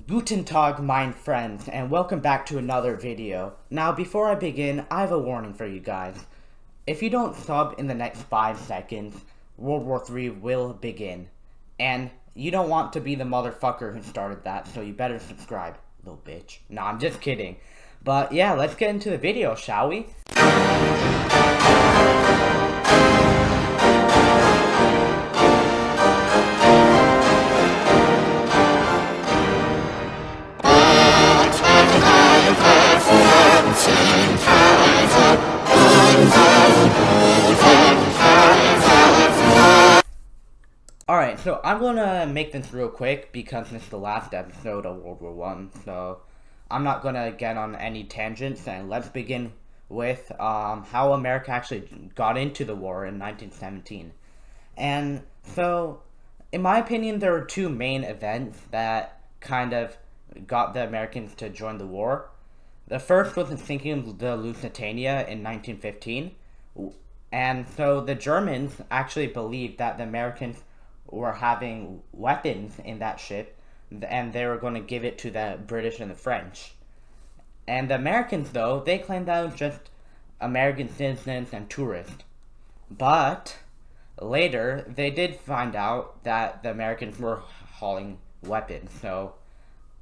Guten Tag, mein friends, and welcome back to another video. Now, before I begin, I have a warning for you guys. If you don't sub in the next 5 seconds, World War III will begin. And you don't want to be the motherfucker who started that, so you better subscribe, little bitch. Nah, I'm just kidding. But yeah, let's get into the video, shall we? Alright, so I'm gonna make this real quick because this is the last episode of World War I, so I'm not gonna get on any tangents, and let's begin with how America actually got into the war in 1917. And so, in my opinion, there were two main events that kind of got the Americans to join the war. The first was the sinking of the Lusitania in 1915, and so the Germans actually believed that the Americans were having weapons in that ship, and they were going to give it to the British and the French. And the Americans, though, they claimed that it was just American citizens and tourists. But later, they did find out that the Americans were hauling weapons. So,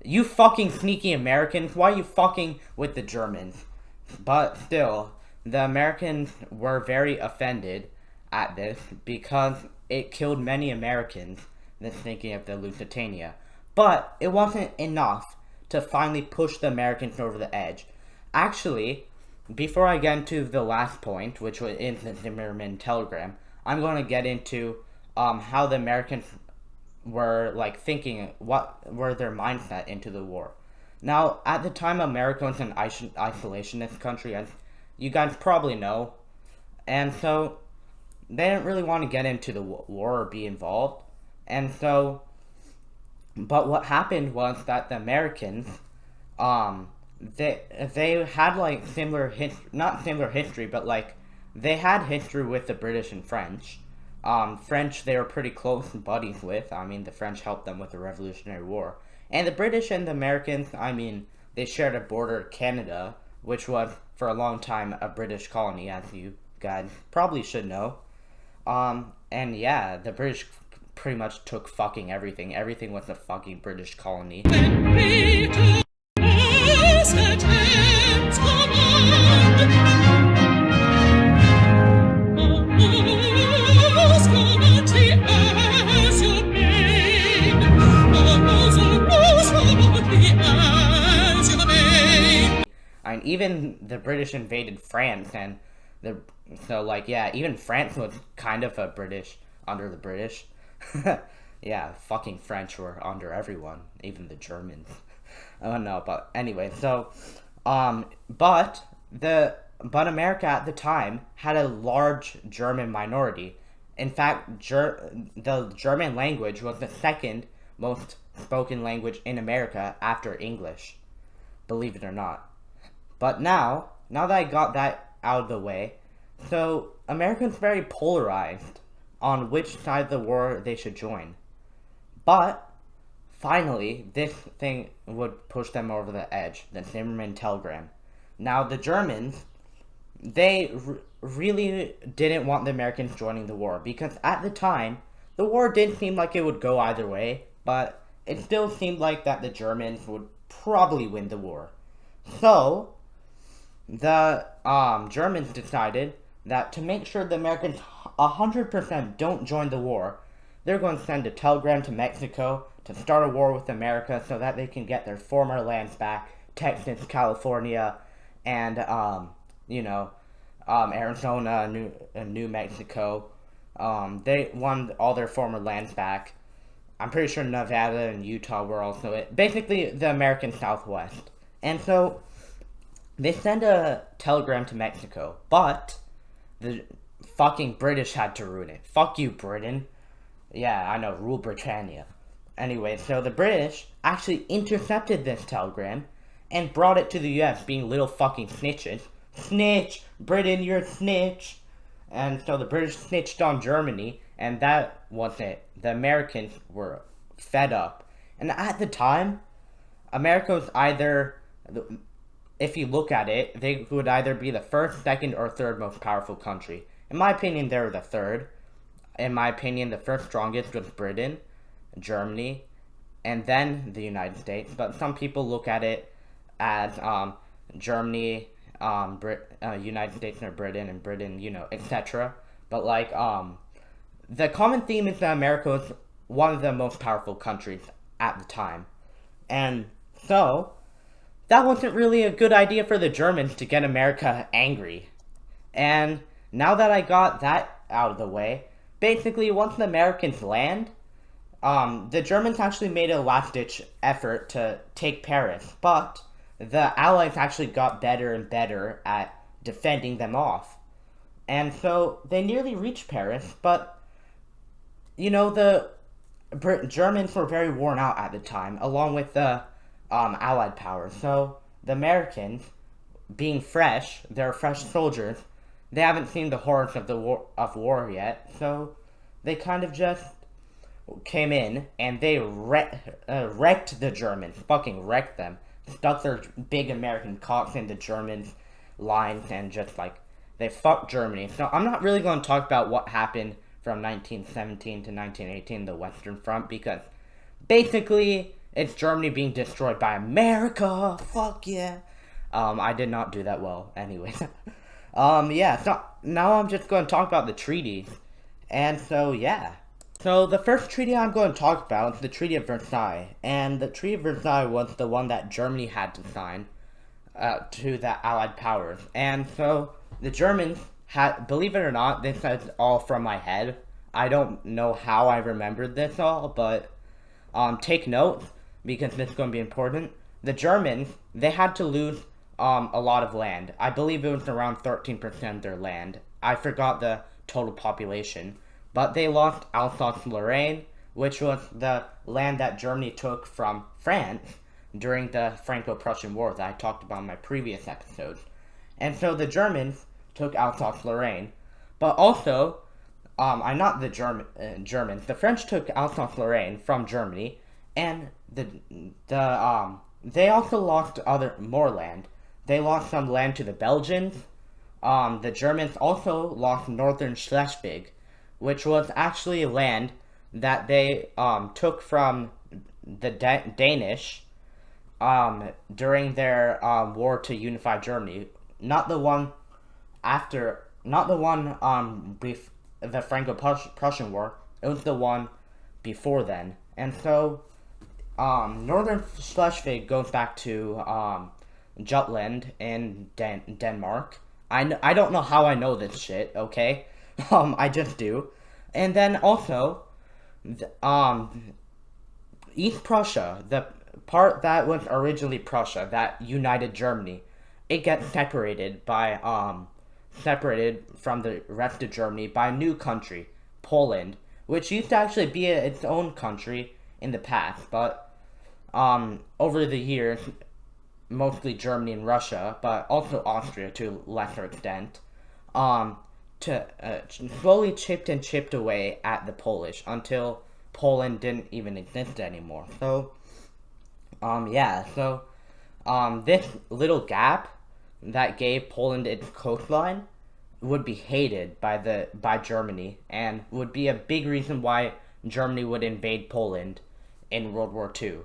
you fucking sneaky Americans, why are you fucking with the Germans? But still, the Americans were very offended at this because it killed many Americans, the sinking of the Lusitania. But it wasn't enough to finally push the Americans over the edge. Actually, before I get into the last point, which was in the Zimmerman telegram, I'm going to get into how the Americans were like thinking, what were their mindset into the war. Now, at the time, America was an isolationist country, as you guys probably know, and so they didn't really want to get into the war or be involved. And so, but what happened was that the Americans, they had like not similar history, but like they had history with the British and French. French they were pretty close buddies with. I mean, the French helped them with the Revolutionary War. And the British and the Americans, I mean, they shared a border, Canada, which was for a long time a British colony, as you guys probably should know. And yeah, the British pretty much took fucking everything. Everything was a fucking British colony. And even the British invaded France, and even France was kind of a British under the British. Yeah, fucking French were under everyone, even the Germans. Oh no, but anyway, so but America at the time had a large German minority. In fact, the German language was the second most spoken language in America after English, believe it or not. But now that I got that out of the way, so Americans very polarized on which side of the war they should join. But finally, this thing would push them over the edge, the Zimmerman telegram. Now the Germans, they really didn't want the Americans joining the war, because at the time, the war did seem like it would go either way, but it still seemed like that the Germans would probably win the war. So the Germans decided that to make sure the Americans 100% don't join the war, they're going to send a telegram to Mexico to start a war with America so that they can get their former lands back, Texas, California, and Arizona, New Mexico. They won all their former lands back. I'm pretty sure Nevada and Utah were also basically the American Southwest. And so they send a telegram to Mexico, but the fucking British had to ruin it. Fuck you, Britain. Yeah, I know, rule Britannia. Anyway, so the British actually intercepted this telegram and brought it to the US, being little fucking snitches. Snitch! Britain, you're a snitch! And so the British snitched on Germany, and that was it. The Americans were fed up. And at the time, America's either, if you look at it, they would either be the first, second, or third most powerful country. In my opinion, they're the third. In my opinion, the first strongest was Britain, Germany, and then the United States. But some people look at it as Germany, United States or Britain, and Britain, etc. But like the common theme is that America was one of the most powerful countries at the time, and so that wasn't really a good idea for the Germans to get America angry. And now that I got that out of the way, basically once the Americans land, the Germans actually made a last-ditch effort to take Paris, but the Allies actually got better and better at defending them off. And so they nearly reached Paris, but, the Germans were very worn out at the time, along with the Allied powers. So the Americans, being fresh, they're fresh soldiers, they haven't seen the horrors of war yet, so they kind of just came in and they wrecked the Germans, fucking wrecked them, stuck their big American cocks in the Germans' lines and just like they fucked Germany. So I'm not really going to talk about what happened from 1917 to 1918, the Western Front, because basically it's Germany being destroyed by America. Fuck yeah. I did not do that well anyway. Yeah, so now I'm just going to talk about the treaties. And so, yeah. So the first treaty I'm going to talk about is the Treaty of Versailles. And the Treaty of Versailles was the one that Germany had to sign to the Allied powers. And so the Germans had, believe it or not, this is all from my head. I don't know how I remembered this all, but take note, because this is going to be important. The Germans, they had to lose a lot of land. I believe it was around 13% of their land. I forgot the total population. But they lost Alsace-Lorraine, which was the land that Germany took from France during the Franco-Prussian War that I talked about in my previous episodes. And so the Germans took Alsace-Lorraine. But also, I'm not the Germans. The French took Alsace-Lorraine from Germany, and they also lost more land. They lost some land to the Belgians. The Germans also lost northern Schleswig, which was actually land that they took from the Danish during their war to unify Germany. Not the one the Franco-Prussian War. It was the one before then. And so northern Schleswig goes back to Jutland in Denmark. I don't know how I know this shit, okay? I just do. And then also, East Prussia, the part that was originally Prussia, that united Germany, it gets separated from the rest of Germany by a new country, Poland, which used to actually be its own country in the past, but over the years, mostly Germany and Russia, but also Austria to a lesser extent, slowly chipped away at the Polish until Poland didn't even exist anymore. So, this little gap that gave Poland its coastline would be hated by Germany, and would be a big reason why Germany would invade Poland in World War II.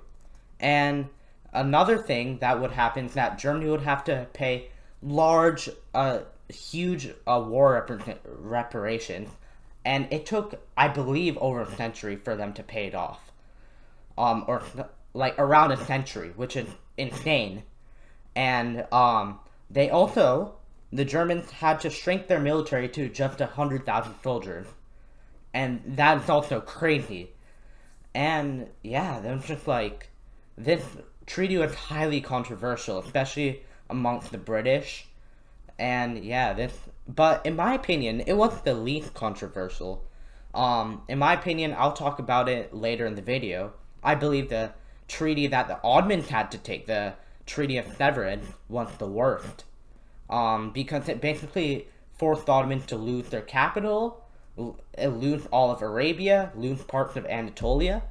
And another thing that would happen is that Germany would have to pay huge war reparations, and it took, I believe, over a century for them to pay it off. Or like around a century, which is insane. And the Germans had to shrink their military to just 100,000 soldiers, and that's also crazy. And yeah, it was just like, this treaty was highly controversial, especially amongst the British. And yeah, but in my opinion, it wasn't the least controversial. In my opinion, I'll talk about it later in the video. I believe the treaty that the Ottomans had to take, the Treaty of Sevres, was the worst. Because it basically forced the Ottomans to lose their capital, lose all of Arabia, lose parts of Anatolia.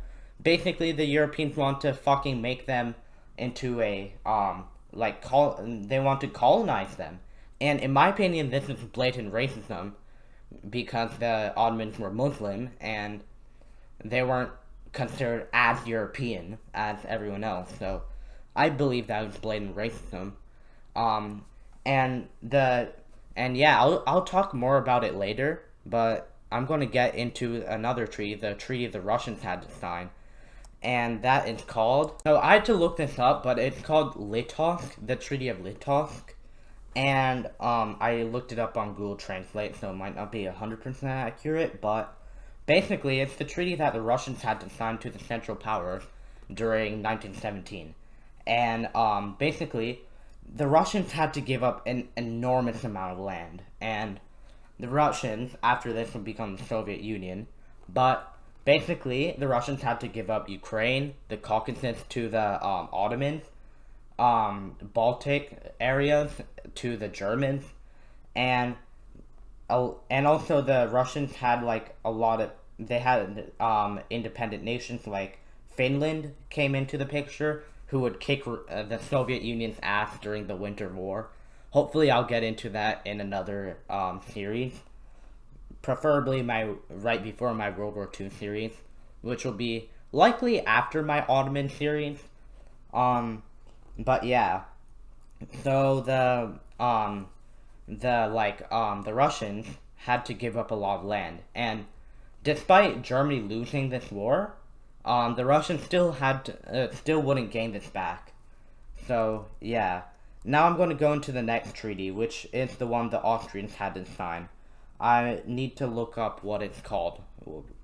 Basically, the Europeans want to fucking make them into a they want to colonize them. And in my opinion, this is blatant racism because the Ottomans were Muslim and they weren't considered as European as everyone else. So I believe that was blatant racism. Um, and yeah, I'll talk more about it later, but I'm going to get into another treaty, the treaty the Russians had to sign, and that is called. So I had to look this up, but it's called Litovsk, the Treaty of Litovsk, and I looked it up on Google Translate, so it might not be 100% accurate, but basically it's the treaty that the Russians had to sign to the Central Powers during 1917, and basically the Russians had to give up an enormous amount of land, and the Russians, after this, would become the Soviet Union, but basically, the Russians had to give up Ukraine, the Caucasus to the Ottomans, Baltic areas to the Germans, and also the Russians had like a lot of, they had independent nations like Finland came into the picture, who would kick the Soviet Union's ass during the Winter War. Hopefully I'll get into that in another series. Preferably right before my World War II series, which will be likely after my Ottoman series. But yeah. So the Russians had to give up a lot of land, and despite Germany losing this war, the Russians still wouldn't gain this back. So yeah. Now I'm going to go into the next treaty, which is the one the Austrians had to sign. I need to look up what it's called,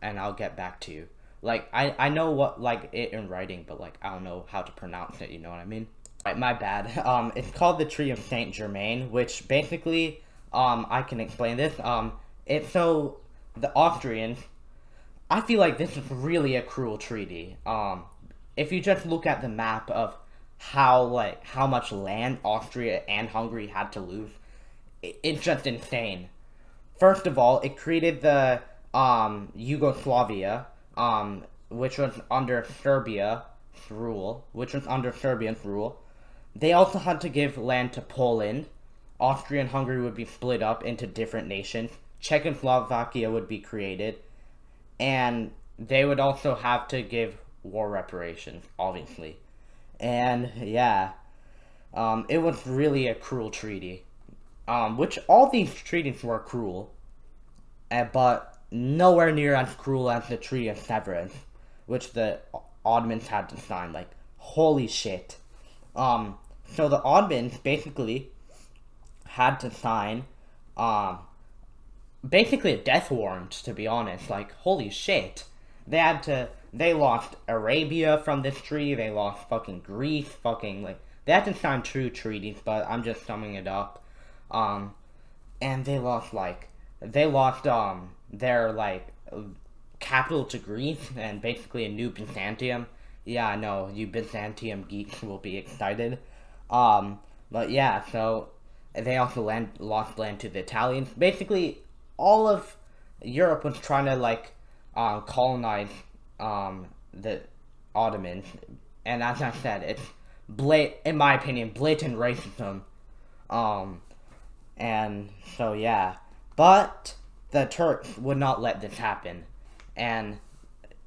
and I'll get back to you. Like, I know what, like, it in writing, but, like, I don't know how to pronounce it, you know what I mean? Right, my bad. It's called the Treaty of Saint Germain, which basically, I can explain this. It's so, the Austrians, I feel like this is really a cruel treaty. If you just look at the map of how much land Austria and Hungary had to lose, it's just insane. First of all, it created the Yugoslavia, which was under Serbia's rule. They also had to give land to Poland. Austria and Hungary would be split up into different nations. Czechoslovakia would be created, and they would also have to give war reparations, obviously. And yeah, it was really a cruel treaty. Which all these treaties were cruel, but nowhere near as cruel as the Treaty of Severance, which the Ottomans had to sign. Like, holy shit. So the Ottomans basically had to sign, basically a death warrant, to be honest. Like, holy shit. They lost Arabia from this treaty, they lost fucking Greece, they had to sign true treaties, but I'm just summing it up. And they lost their capital to Greece and basically a new Byzantium. Yeah, I know, you Byzantium geeks will be excited. But yeah, so they also lost land to the Italians. Basically, all of Europe was trying to colonize the Ottomans, and as I said, it's in my opinion, blatant racism. And so yeah, but the Turks would not let this happen, and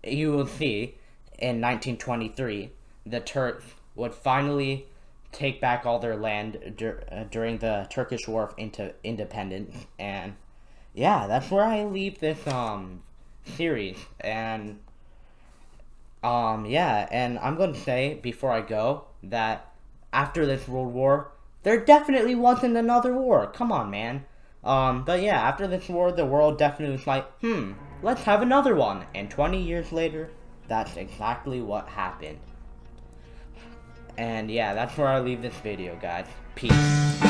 you will see in 1923 the Turks would finally take back all their land during the Turkish War of Independence, and yeah, that's where I leave this series. And yeah, and I'm going to say before I go that after this World War, there definitely wasn't another war. Come on, man. But yeah, after this war, the world definitely was like, let's have another one. And 20 years later, that's exactly what happened. And yeah, that's where I leave this video, guys. Peace.